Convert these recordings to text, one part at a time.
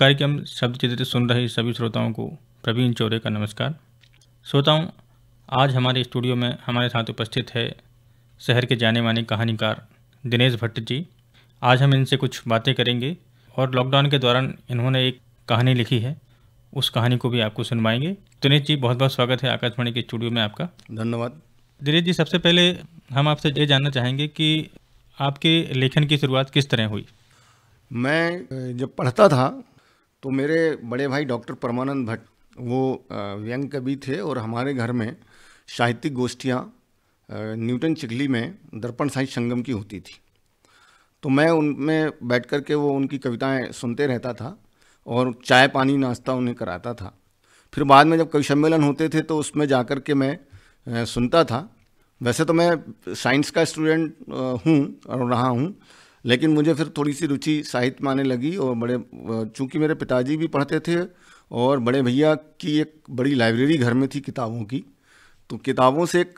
कार्यक्रम शब्द चित्र सुन रहे सभी श्रोताओं को प्रवीण चौरे का नमस्कार। श्रोताओं, आज हमारे स्टूडियो में हमारे साथ उपस्थित है शहर के जाने माने कहानीकार दिनेश भट्ट जी। आज हम इनसे कुछ बातें करेंगे और लॉकडाउन के दौरान इन्होंने एक कहानी लिखी है, उस कहानी को भी आपको सुनवाएंगे। दिनेश जी, बहुत बहुत स्वागत है आकाशवाणी के स्टूडियो में आपका। धन्यवाद। दिनेश जी, सबसे पहले हम आपसे ये जानना चाहेंगे कि आपके लेखन की शुरुआत किस तरह हुई। मैं जब पढ़ता था तो मेरे बड़े भाई डॉक्टर परमानंद भट्ट वो व्यंग कवि थे और हमारे घर में साहित्यिक गोष्ठियाँ न्यूटन चिखली में दर्पण साहित्य संगम की होती थी। तो मैं उनमें बैठ कर के वो उनकी कविताएं सुनते रहता था और चाय पानी नाश्ता उन्हें कराता था। फिर बाद में जब कवि सम्मेलन होते थे तो उसमें जाकर के मैं सुनता था। वैसे तो मैं साइंस का स्टूडेंट हूँ और रहा हूँ, लेकिन मुझे फिर थोड़ी सी रुचि साहित्य में आने लगी और चूँकि मेरे पिताजी भी पढ़ते थे और बड़े भैया की एक बड़ी लाइब्रेरी घर में थी किताबों की, तो किताबों से एक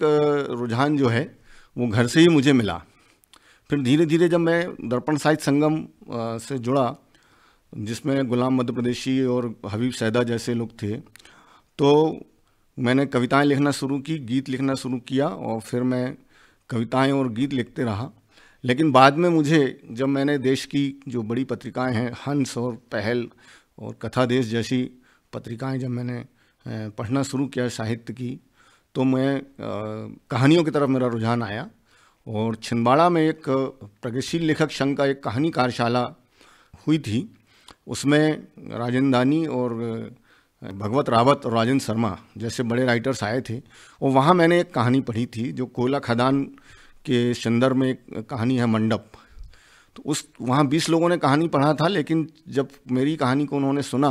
रुझान जो है वो घर से ही मुझे मिला। फिर धीरे धीरे जब मैं दर्पण साहित्य संगम से जुड़ा, जिसमें गुलाम मध्य प्रदेशी और हबीब सैदा जैसे लोग थे, तो मैंने कविताएं लिखना शुरू की, गीत लिखना शुरू किया और फिर मैं कविताएं और गीत लिखते रहा। लेकिन बाद में मुझे, जब मैंने देश की जो बड़ी पत्रिकाएं हैं, हंस और पहल और कथा देश जैसी पत्रिकाएं जब मैंने पढ़ना शुरू किया साहित्य की, तो मैं कहानियों की तरफ मेरा रुझान आया। और छिंदवाड़ा में एक प्रगतिशील लेखक संघ का एक कहानी कार्यशाला हुई थी। उसमें राजेंद्र दानी और भगवत रावत और राजेंद्र शर्मा जैसे बड़े राइटर्स आए थे और वहाँ मैंने एक कहानी पढ़ी थी जो कोयला खदान के संदर्भ में एक कहानी है, मंडप। तो वहाँ 20 लोगों ने कहानी पढ़ा था, लेकिन जब मेरी कहानी को उन्होंने सुना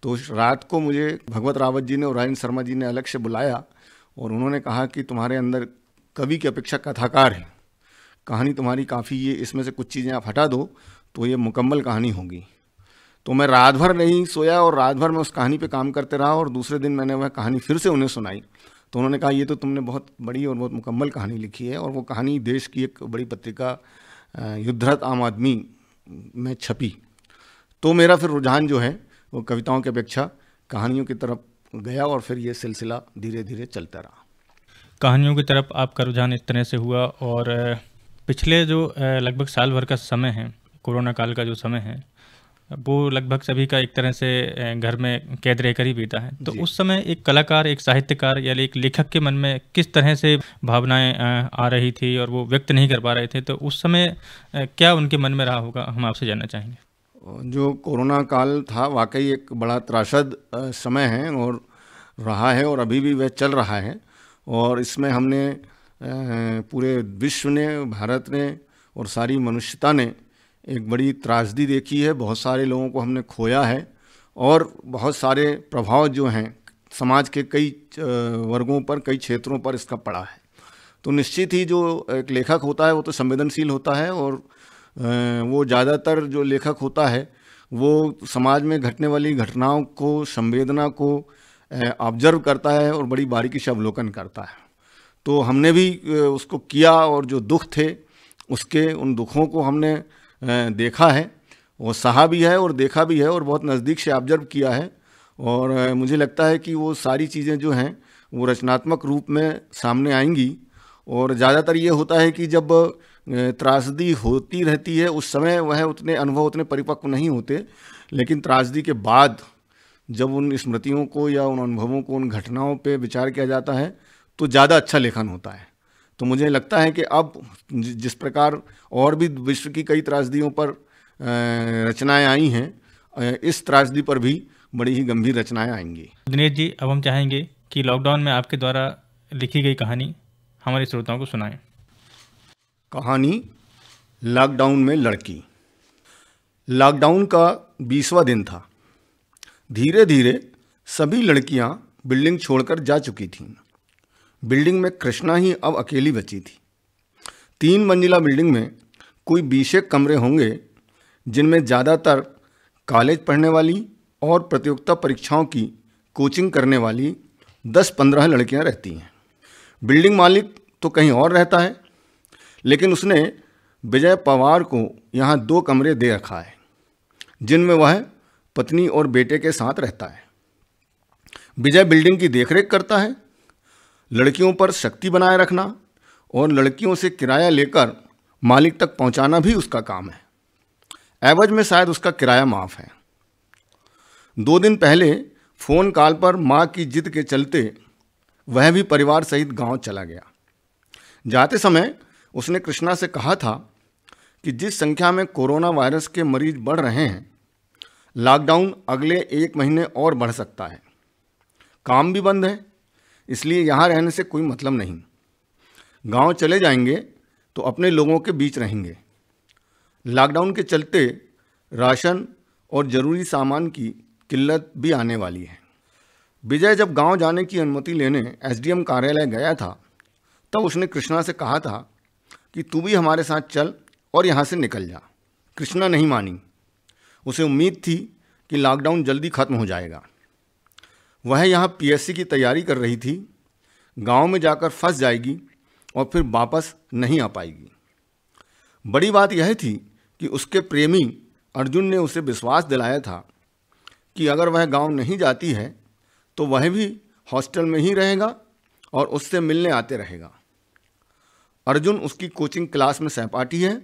तो रात को मुझे भगवत रावत जी ने और राजेंद्र शर्मा जी ने अलग से बुलाया और उन्होंने कहा कि तुम्हारे अंदर कवि की अपेक्षा कथाकार है, कहानी तुम्हारी काफ़ी, ये इसमें से कुछ चीज़ें आप हटा दो तो ये मुकम्मल कहानी होगी। तो मैं रात भर नहीं सोया और रात भर मैं उस कहानी पे काम करते रहा और दूसरे दिन मैंने वह कहानी फिर से उन्हें सुनाई। तो उन्होंने कहा, ये तो तुमने बहुत बड़ी और बहुत मुकम्मल कहानी लिखी है। और वो कहानी देश की एक बड़ी पत्रिका युद्धरत आम आदमी में छपी। तो मेरा फिर रुझान जो है वो कविताओं की अपेक्षा कहानियों की तरफ गया और फिर ये सिलसिला धीरे धीरे चलता रहा। कहानियों की तरफ आपका रुझान इस तरह से हुआ और पिछले जो लगभग साल भर का समय है, कोरोना काल का जो समय है, वो लगभग सभी का एक तरह से घर में कैद रहकर ही बीता है। तो उस समय एक कलाकार, एक साहित्यकार या एक लेखक के मन में किस तरह से भावनाएं आ रही थी और वो व्यक्त नहीं कर पा रहे थे, तो उस समय क्या उनके मन में रहा होगा, हम आपसे जानना चाहेंगे। जो कोरोना काल था वाकई एक बड़ा त्रासद समय है और रहा है और अभी भी वह चल रहा है। और इसमें हमने पूरे विश्व ने, भारत ने और सारी मनुष्यता ने एक बड़ी त्रासदी देखी है। बहुत सारे लोगों को हमने खोया है और बहुत सारे प्रभाव जो हैं समाज के कई वर्गों पर, कई क्षेत्रों पर इसका पड़ा है। तो निश्चित ही जो एक लेखक होता है वो तो संवेदनशील होता है और वो ज़्यादातर जो लेखक होता है वो समाज में घटने वाली घटनाओं को, संवेदना को ऑब्जर्व करता है और बड़ी बारीकी से अवलोकन करता है। तो हमने भी उसको किया और जो दुख थे उसके, उन दुखों को हमने देखा है, वो सहा भी है और देखा भी है और बहुत नज़दीक से ऑब्जर्व किया है। और मुझे लगता है कि वो सारी चीज़ें जो हैं वो रचनात्मक रूप में सामने आएंगी। और ज़्यादातर ये होता है कि जब त्रासदी होती रहती है उस समय वह उतने अनुभव उतने परिपक्व नहीं होते, लेकिन त्रासदी के बाद जब उन स्मृतियों को या उन अनुभवों को, उन घटनाओं पे विचार किया जाता है तो ज़्यादा अच्छा लेखन होता है। तो मुझे लगता है कि अब जिस प्रकार और भी विश्व की कई त्रासदियों पर रचनाएं आई हैं, इस त्रासदी पर भी बड़ी ही गंभीर रचनाएं आएंगी। दिनेश जी, अब हम चाहेंगे कि लॉकडाउन में आपके द्वारा लिखी गई कहानी हमारे श्रोताओं को सुनाएं। कहानी लॉकडाउन में लड़की। लॉकडाउन का 20वां दिन था। धीरे धीरे सभी लड़कियां बिल्डिंग छोड़कर जा चुकी थीं। बिल्डिंग में कृष्णा ही अब अकेली बची थी। 3 मंजिला बिल्डिंग में कोई 20 कमरे होंगे, जिनमें ज़्यादातर कॉलेज पढ़ने वाली और प्रतियोगिता परीक्षाओं की कोचिंग करने वाली 10-15 लड़कियां रहती हैं। बिल्डिंग मालिक तो कहीं और रहता है, लेकिन उसने विजय पवार को यहाँ 2 कमरे दे रखा है, जिनमें वह पत्नी और बेटे के साथ रहता है। विजय बिल्डिंग की देखरेख करता है। लड़कियों पर शक्ति बनाए रखना और लड़कियों से किराया लेकर मालिक तक पहुंचाना भी उसका काम है। एवज में शायद उसका किराया माफ है। 2 दिन पहले फ़ोन कॉल पर माँ की जिद के चलते वह भी परिवार सहित गांव चला गया। जाते समय उसने कृष्णा से कहा था कि जिस संख्या में कोरोना वायरस के मरीज बढ़ रहे हैं, लॉकडाउन अगले 1 महीने और बढ़ सकता है। काम भी बंद है, इसलिए यहाँ रहने से कोई मतलब नहीं। गांव चले जाएंगे तो अपने लोगों के बीच रहेंगे। लॉकडाउन के चलते राशन और ज़रूरी सामान की किल्लत भी आने वाली है। विजय जब गांव जाने की अनुमति लेने एसडीएम कार्यालय गया था, तब उसने कृष्णा से कहा था कि तू भी हमारे साथ चल और यहाँ से निकल जा। कृष्णा नहीं मानी। उसे उम्मीद थी कि लॉकडाउन जल्दी ख़त्म हो जाएगा। वह यहाँ पीएससी की तैयारी कर रही थी। गांव में जाकर फंस जाएगी और फिर वापस नहीं आ पाएगी। बड़ी बात यह थी कि उसके प्रेमी अर्जुन ने उसे विश्वास दिलाया था कि अगर वह गांव नहीं जाती है तो वह भी हॉस्टल में ही रहेगा और उससे मिलने आते रहेगा। अर्जुन उसकी कोचिंग क्लास में सहपाठी है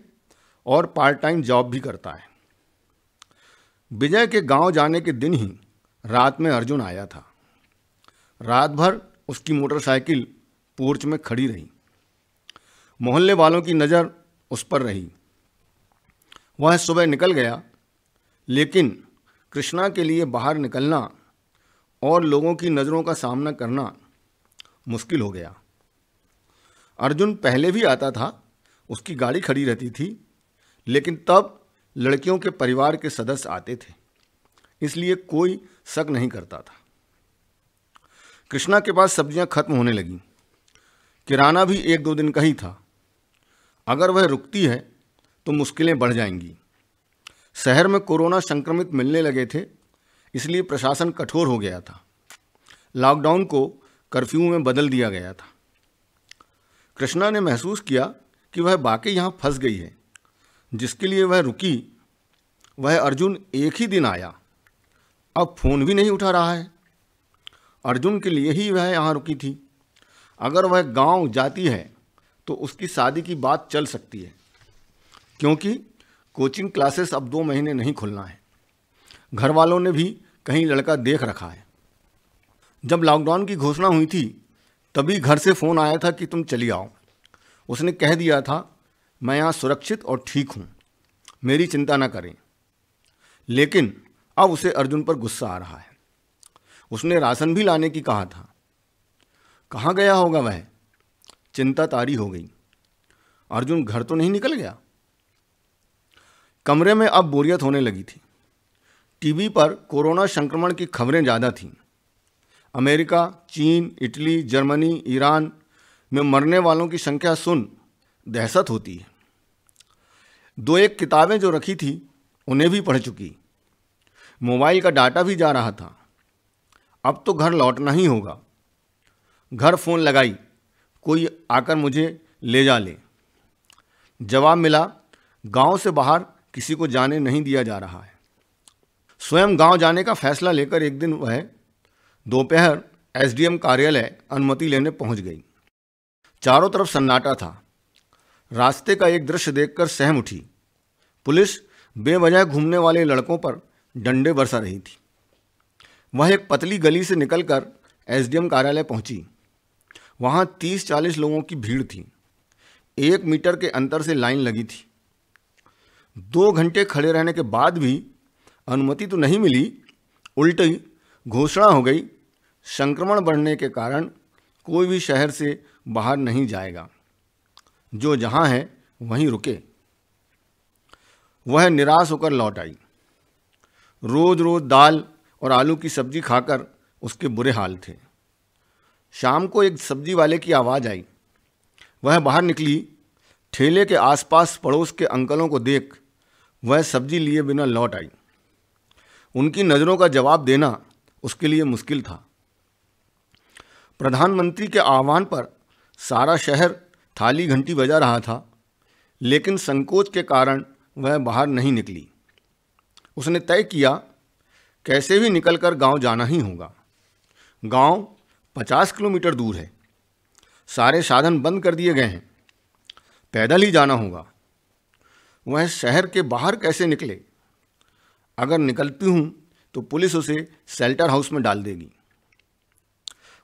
और पार्ट टाइम जॉब भी करता है। विजय के गांव जाने के दिन ही रात में अर्जुन आया था। रात भर उसकी मोटरसाइकिल पोर्च में खड़ी रही। मोहल्ले वालों की नज़र उस पर रही। वह सुबह निकल गया, लेकिन कृष्णा के लिए बाहर निकलना और लोगों की नज़रों का सामना करना मुश्किल हो गया। अर्जुन पहले भी आता था, उसकी गाड़ी खड़ी रहती थी, लेकिन तब लड़कियों के परिवार के सदस्य आते थे, इसलिए कोई शक नहीं करता था। कृष्णा के पास सब्जियां खत्म होने लगीं। किराना भी 1-2 दिन का ही था। अगर वह रुकती है तो मुश्किलें बढ़ जाएंगी। शहर में कोरोना संक्रमित मिलने लगे थे, इसलिए प्रशासन कठोर हो गया था। लॉकडाउन को कर्फ्यू में बदल दिया गया था। कृष्णा ने महसूस किया कि वह वाकई यहाँ फंस गई है। जिसके लिए वह रुकी, वह अर्जुन एक ही दिन आया, अब फ़ोन भी नहीं उठा रहा है। अर्जुन के लिए ही वह यहाँ रुकी थी। अगर वह गांव जाती है तो उसकी शादी की बात चल सकती है, क्योंकि कोचिंग क्लासेस अब 2 महीने नहीं खुलना है। घर वालों ने भी कहीं लड़का देख रखा है। जब लॉकडाउन की घोषणा हुई थी, तभी घर से फ़ोन आया था कि तुम चली आओ। उसने कह दिया था, मैं यहाँ सुरक्षित और ठीक हूँ, मेरी चिंता न करें। लेकिन अब उसे अर्जुन पर गुस्सा आ रहा है। उसने राशन भी लाने की कहा था। कहाँ गया होगा वह? चिंता तारी हो गई। अर्जुन घर तो नहीं निकल गया? कमरे में अब बोरियत होने लगी थी। टीवी पर कोरोना संक्रमण की खबरें ज़्यादा थीं। अमेरिका, चीन, इटली, जर्मनी, ईरान में मरने वालों की संख्या सुन दहशत होती है। 2-1 किताबें जो रखी थी उन्हें भी पढ़ चुकी। मोबाइल का डाटा भी जा रहा था। अब तो घर लौटना ही होगा। घर फ़ोन लगाई, कोई आकर मुझे ले जा ले। जवाब मिला, गांव से बाहर किसी को जाने नहीं दिया जा रहा है। स्वयं गांव जाने का फैसला लेकर एक दिन वह दोपहर एसडीएम कार्यालय अनुमति लेने पहुंच गई। चारों तरफ सन्नाटा था। रास्ते का एक दृश्य देखकर सहम उठी। पुलिस बेवजह घूमने वाले लड़कों पर डंडे बरसा रही थी। वह एक पतली गली से निकलकर एसडीएम कार्यालय पहुंची। वहां 30-40 लोगों की भीड़ थी। 1 मीटर के अंतर से लाइन लगी थी। 2 घंटे खड़े रहने के बाद भी अनुमति तो नहीं मिली, उल्टी घोषणा हो गई, संक्रमण बढ़ने के कारण कोई भी शहर से बाहर नहीं जाएगा, जो जहां है वहीं रुके। वह निराश होकर लौट आई। रोज रोज दाल और आलू की सब्जी खाकर उसके बुरे हाल थे। शाम को एक सब्जी वाले की आवाज़ आई। वह बाहर निकली। ठेले के आसपास पड़ोस के अंकलों को देख वह सब्जी लिए बिना लौट आई। उनकी नज़रों का जवाब देना उसके लिए मुश्किल था। प्रधानमंत्री के आह्वान पर सारा शहर थाली घंटी बजा रहा था, लेकिन संकोच के कारण वह बाहर नहीं निकली। उसने तय किया कैसे भी निकलकर गांव जाना ही होगा। गांव 50 किलोमीटर दूर है, सारे साधन बंद कर दिए गए हैं, पैदल ही जाना होगा। वह शहर के बाहर कैसे निकले? अगर निकलती हूँ तो पुलिस उसे शेल्टर हाउस में डाल देगी।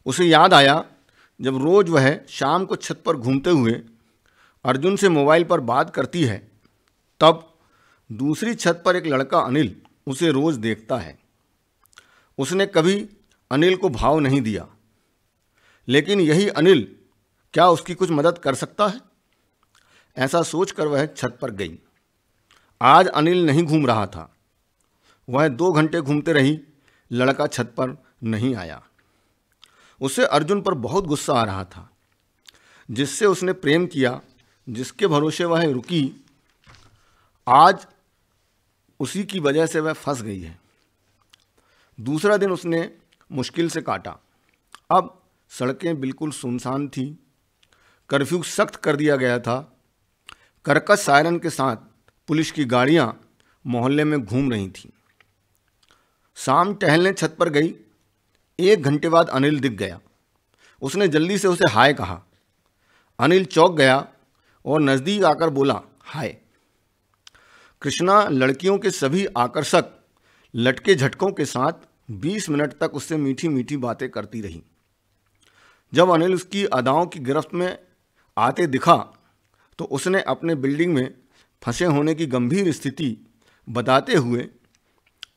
उसे याद आया जब रोज वह शाम को छत पर घूमते हुए अर्जुन से मोबाइल पर बात करती है, तब दूसरी छत पर एक लड़का अनिल उसे रोज देखता है। उसने कभी अनिल को भाव नहीं दिया, लेकिन यही अनिल क्या उसकी कुछ मदद कर सकता है? ऐसा सोचकर वह छत पर गई। आज अनिल नहीं घूम रहा था। वह 2 घंटे घूमते रही, लड़का छत पर नहीं आया। उसे अर्जुन पर बहुत गुस्सा आ रहा था, जिससे उसने प्रेम किया, जिसके भरोसे वह रुकी, आज उसी की वजह से वह फंस गई है। दूसरा दिन उसने मुश्किल से काटा। अब सड़कें बिल्कुल सुनसान थी, कर्फ्यू सख्त कर दिया गया था। कर्कश सायरन के साथ पुलिस की गाड़ियां मोहल्ले में घूम रही थीं। शाम टहलने छत पर गई। 1 घंटे बाद अनिल दिख गया। उसने जल्दी से उसे हाय कहा। अनिल चौंक गया और नज़दीक आकर बोला, हाय। कृष्णा लड़कियों के सभी आकर्षक लटके झटकों के साथ 20 मिनट तक उससे मीठी मीठी बातें करती रही। जब अनिल उसकी अदाओं की गिरफ्त में आते दिखा तो उसने अपने बिल्डिंग में फंसे होने की गंभीर स्थिति बताते हुए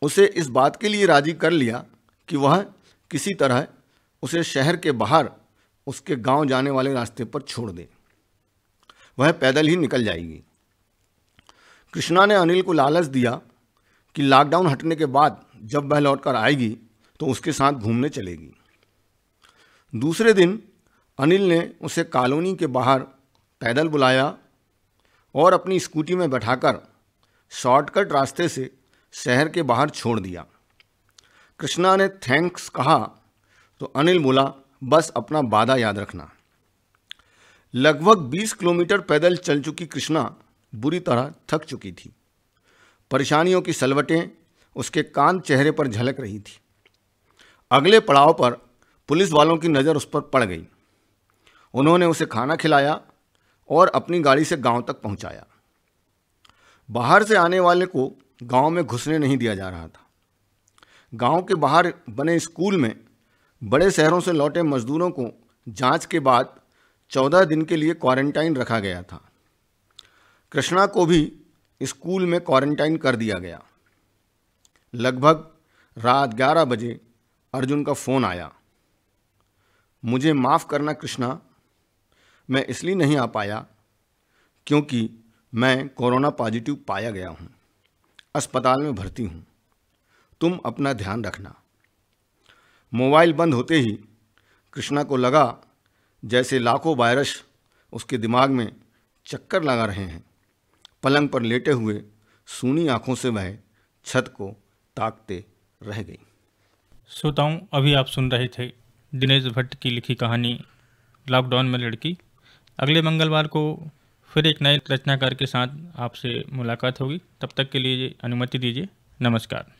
उसे इस बात के लिए राजी कर लिया कि वह किसी तरह उसे शहर के बाहर उसके गांव जाने वाले रास्ते पर छोड़ दे। वह पैदल ही निकल जाएगी। कृष्णा ने अनिल को लालच दिया कि लॉकडाउन हटने के बाद जब वह लौटकर आएगी तो उसके साथ घूमने चलेगी। दूसरे दिन अनिल ने उसे कॉलोनी के बाहर पैदल बुलाया और अपनी स्कूटी में बैठाकर शॉर्टकट रास्ते से शहर के बाहर छोड़ दिया। कृष्णा ने थैंक्स कहा तो अनिल बोला, बस अपना वादा याद रखना। लगभग 20 किलोमीटर पैदल चल चुकी कृष्णा बुरी तरह थक चुकी थी। परेशानियों की सलवटें उसके कांत चेहरे पर झलक रही थी। अगले पड़ाव पर पुलिस वालों की नज़र उस पर पड़ गई। उन्होंने उसे खाना खिलाया और अपनी गाड़ी से गांव तक पहुंचाया। बाहर से आने वाले को गांव में घुसने नहीं दिया जा रहा था। गांव के बाहर बने स्कूल में बड़े शहरों से लौटे मजदूरों को जांच के बाद 14 दिन के लिए क्वारंटाइन रखा गया था। कृष्णा को भी स्कूल में क्वारंटाइन कर दिया गया। लगभग रात 11 बजे अर्जुन का फ़ोन आया। मुझे माफ़ करना कृष्णा, मैं इसलिए नहीं आ पाया क्योंकि मैं कोरोना पॉजिटिव पाया गया हूँ। अस्पताल में भर्ती हूँ। तुम अपना ध्यान रखना। मोबाइल बंद होते ही कृष्णा को लगा जैसे लाखों वायरस उसके दिमाग में चक्कर लगा रहे हैं। पलंग पर लेटे हुए सूनी आंखों से वह छत को ताकते रह गई। श्रोताओं, अभी आप सुन रहे थे दिनेश भट्ट की लिखी कहानी लॉकडाउन में लड़की। अगले मंगलवार को फिर एक नए रचनाकार के साथ आपसे मुलाकात होगी। तब तक के लिए अनुमति दीजिए। नमस्कार।